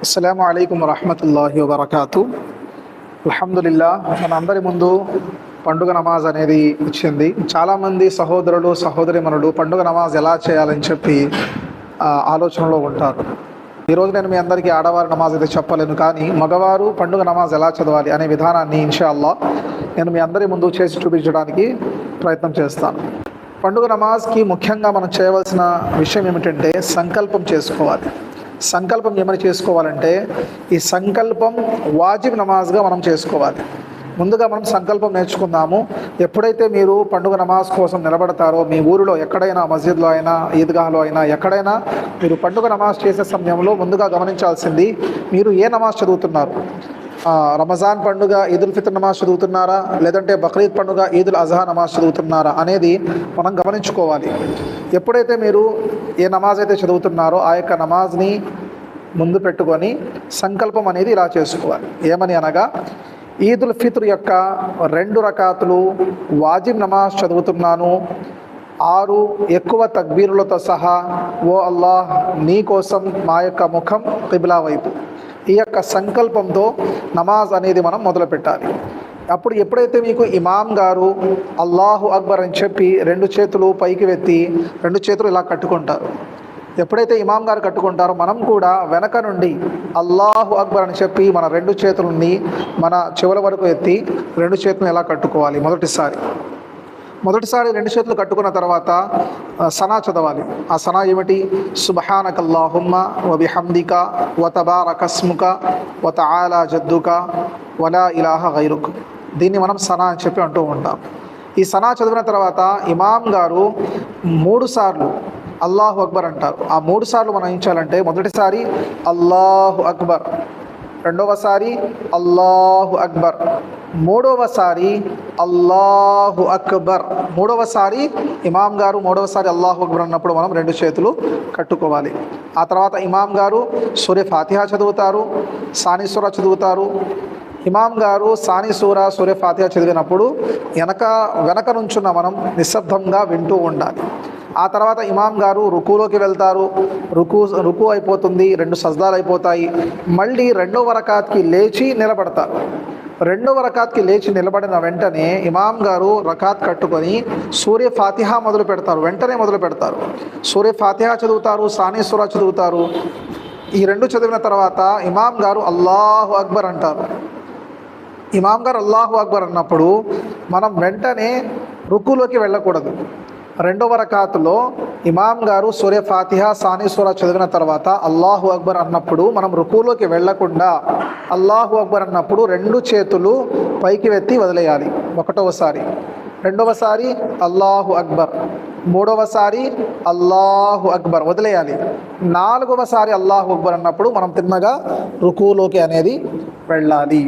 అస్సలాము అలైకుం వరహ్మతుల్లాహి వబరకాతు. అల్హమ్దులిల్లా. మన అందరి ముందు పండుగ నమాజ్ అనేది వచ్చింది. చాలామంది సహోదరులు సహోదరిమణులు పండుగ నమాజ్ ఎలా చేయాలని చెప్పి ఆలోచనలో ఉంటారు. ఈరోజు నేను మీ అందరికీ ఆడవారి నమాజ్ అయితే చెప్పలేను, కానీ మగవారు పండుగ నమాజ్ ఎలా చదవాలి అనే విధానాన్ని ఇన్షాల్లా నేను మీ అందరి ముందు చేసి చూపించడానికి ప్రయత్నం చేస్తాను. పండుగ నమాజ్కి ముఖ్యంగా మనం చేయవలసిన విషయం ఏమిటంటే సంకల్పం చేసుకోవాలి. సంకల్పం ఏమని చేసుకోవాలంటే ఈ సంకల్పం వాజిబ్ నమాజ్గా మనం చేసుకోవాలి. ముందుగా మనం సంకల్పం నేర్చుకుందాము. ఎప్పుడైతే మీరు పండుగ నమాజ్ కోసం నిలబడతారో, మీ ఊరిలో ఎక్కడైనా మస్జిద్లో అయినా ఈద్గాహ్లో అయినా ఎక్కడైనా మీరు పండుగ నమాజ్ చేసే సమయంలో ముందుగా గమనించాల్సింది, మీరు ఏ నమాజ్ చదువుతున్నారు. రమజాన్ పండుగ ఈదుల్ ఫిత్ర్ నమాజ్ చదువుతున్నారా, లేదంటే బక్రీద్ పండుగ ఈదుల్ అజహా నమాజ్ చదువుతున్నారా అనేది మనం గమనించుకోవాలి. ఎప్పుడైతే మీరు ఏ నమాజ్ అయితే చదువుతున్నారో ఆ యొక్క నమాజ్ని ముందు పెట్టుకొని సంకల్పం అనేది ఇలా చేసుకోవాలి. ఏమని అనగా, ఈదుల్ ఫిత్ర్ యొక్క 2 రకాతులు వాజిబ్ నమాజ్ చదువుతున్నాను, 6 ఎక్కువ తక్బీరులతో సహా. ఓ అల్లాహ్, నీ కోసం మా యొక్క ముఖం కిబ్లా వైపు. ఈ యొక్క సంకల్పంతో నమాజ్ అనేది మనం మొదలు పెట్టాలి. అప్పుడు ఎప్పుడైతే మీకు ఇమాం గారు అల్లాహు అక్బర్ అని చెప్పి 2 చేతులు పైకి ఎత్తి 2 చేతులు ఇలా కట్టుకుంటారు, ఎప్పుడైతే ఇమాం గారు కట్టుకుంటారో మనం కూడా వెనక నుండి అల్లాహు అక్బర్ అని చెప్పి మన 2 చేతులని మన చెవుల వరకు ఎత్తి 2 చేతులను ఎలా కట్టుకోవాలి. మొదటిసారి 2 చేతులు కట్టుకున్న తర్వాత సనా చదవాలి. ఆ సనా ఏమిటి? సుబ్హానకల్లాహుమ్మ వ బిహమ్దిక వ తబారకస్ముక వ తఆలా జద్దుక వలా ఇలాహ గైరుక్. దీన్ని మనం సనా అని చెప్పి అంటూ ఉంటాం. ఈ సనా చదివిన తర్వాత ఇమాం గారు 3 సార్లు అల్లాహు అక్బర్ అంటారు. ఆ 3 సార్లు మనం ఏం చేయాలంటే, మొదటిసారి అల్లాహు అక్బర్, రెండవసారి అల్లాహు అక్బర్, మూడవసారి అల్లాహు అక్బర్, మూడవసారి ఇమాం గారు మూడవసారి అల్లాహు అక్బర్ అన్నప్పుడు మనం 2 చేతులు కట్టుకోవాలి. ఆ తర్వాత ఇమాం గారు సూర్య ఫాతిహా చదువుతారు, సాని సూర చదువుతారు. ఇమాం గారు సాని సూర సూర్య ఫాతిహా చదివినప్పుడు వెనక నుంచున్న మనం నిశ్శబ్దంగా వింటూ ఉండాలి. ఆ తర్వాత ఇమాం గారు రుకులోకి వెళ్తారు. రుకు అయిపోతుంది, 2 సజ్దాలు అయిపోతాయి. మళ్ళీ 2వ రకాత్కి లేచి నిలబడతారు. 2వ రకాత్కి లేచి నిలబడిన వెంటనే ఇమాం గారు రకాత్ కట్టుకొని సూర్య ఫాతిహా మొదలు పెడతారు. సూర్య ఫాతిహా చదువుతారు, సాని సూర చదువుతారు. ఈ 2 చదివిన తర్వాత ఇమాం గారు అల్లాహు అక్బర్ అంటారు. ఇమాం గారు అల్లాహు అక్బర్ అన్నప్పుడు మనం వెంటనే రుకులోకి వెళ్ళకూడదు. 2వ రకాతులో ఇమాం గారు సూర్య ఫాతిహా సాని సూర చదివిన తర్వాత అల్లాహు అక్బర్ అన్నప్పుడు మనం రుకులోకి వెళ్లకుండా అల్లాహు అక్బర్ అన్నప్పుడు 2 చేతులు పైకి ఎత్తి వదిలేయాలి. 1వసారి, 2వసారి అల్లాహు అక్బర్, 3వసారి అల్లాహు అక్బర్ వదిలేయాలి. 4వసారి అల్లాహు అక్బర్ అన్నప్పుడు మనం తిన్నగా రుకులోకి అనేది వెళ్ళాలి.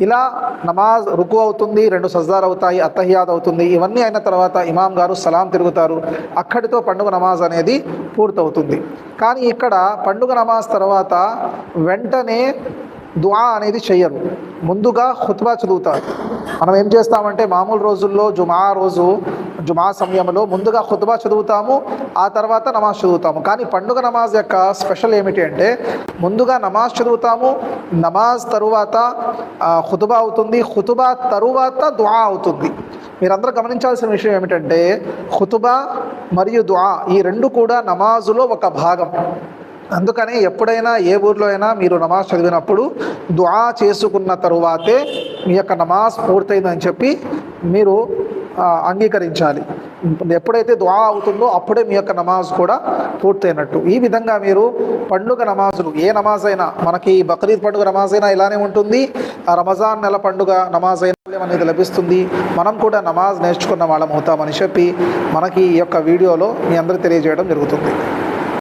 ఇలా నమాజ్ రుకు అవుతుంది, 2 సజ్దాలు అవుతాయి, అత్తహియాద్ అవుతుంది. ఇవన్నీ అయిన తర్వాత ఇమాం గారు సలాం తిరుగుతారు. అక్కడితో పండుగ నమాజ్ అనేది పూర్తవుతుంది. కానీ ఇక్కడ పండుగ నమాజ్ తర్వాత వెంటనే దుఆ అనేది చెయ్యరు. ముందుగా ఖుత్బా చదువుతారు. మనం ఏం చేస్తామంటే, మామూలు రోజుల్లో జుమా సమయంలో ముందుగా ఖుత్బా చదువుతాము, ఆ తర్వాత నమాజ్ చదువుతాము. కానీ పండుగ నమాజ్ యొక్క స్పెషల్ ఏమిటి అంటే, ముందుగా నమాజ్ చదువుతాము, నమాజ్ తరువాత ఖుత్బా అవుతుంది, ఖుత్బా తరువాత దుఆ అవుతుంది. మీరందరూ గమనించాల్సిన విషయం ఏమిటంటే, ఖుత్బా మరియు దుఆ ఈ 2 కూడా నమాజులో ఒక భాగం. అందుకని ఎప్పుడైనా ఏ ఊర్లో అయినా మీరు నమాజ్ చదివినప్పుడు దుఆ చేసుకున్న తరువాతే మీ యొక్క నమాజ్ పూర్తయిందని చెప్పి మీరు అంగీకరించాలి. ఎప్పుడైతే దుఆ అవుతుందో అప్పుడే మీ యొక్క నమాజ్ కూడా పూర్తయినట్టు. ఈ విధంగా మీరు పండుగ నమాజులు, ఏ నమాజ్ అయినా, మనకి బక్రీద్ పండుగ నమాజ్ అయినా ఇలానే ఉంటుంది, రమజాన్ నెల పండుగ నమాజ్ అయినా అనేది లభిస్తుంది. మనం కూడా నమాజ్ నేర్చుకున్న వాళ్ళం అవుతామని చెప్పి మనకి ఈ యొక్క వీడియోలో మీ అందరూ తెలియజేయడం జరుగుతుంది.